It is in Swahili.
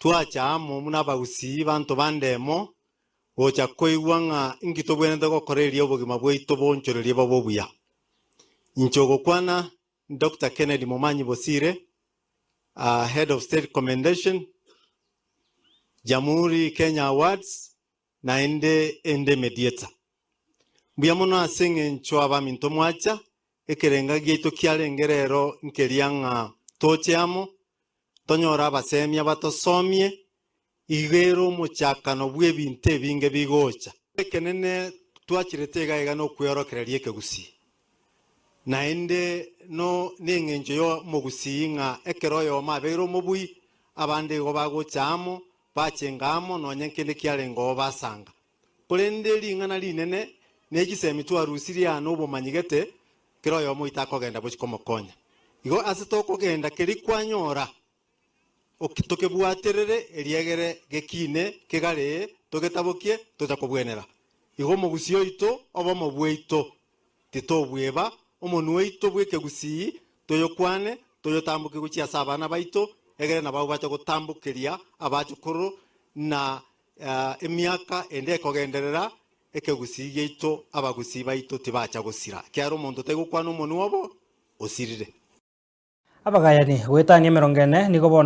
twachamo muna bagusi bantu bandemo gocha koigwa ng'a ingito bwenete gokoreria obogima bwaito bonchorerie bobuya inchogo kwana Dr. Kennedy Momanyi Bosire, Head of State Commendation, Jamhuri Kenya Awards, na ende mediator. Buyamono asenge nchwa baminto mwacha, ekerenga gieto kialengerero nkerianga tocheamo, tonyora basemia batosomie, igero mochakano bwe binte binge bigocha. Ekenene tuachiretega egano kuyorokererie kegusi. Naende no nengenjo yo mogusinga ekeroyo mabero mobui abande go bagochamo bachengamo no nyenkende kialengo basanga kulende lingana linene negisemi twarusiria no bomanyigete keroyo mo itakogenda bochikomokonya igo asitoko genda keri kwanyora okitoke bwaterere eliegere gekine kegale togetabokie totakobwenera igo mogusio ito obo mobweito titobweba omonu weito bwekegusi toyokwane toyotambuke guchia sabana baito egere nabo bacha gutambukeria abachukuru na emiaka ende kogenderera ekegusi geito abagusi baito tibacha gusira kiaro omonto tegukwana omonu obo osirire abagayani gwetania 40 nigo bono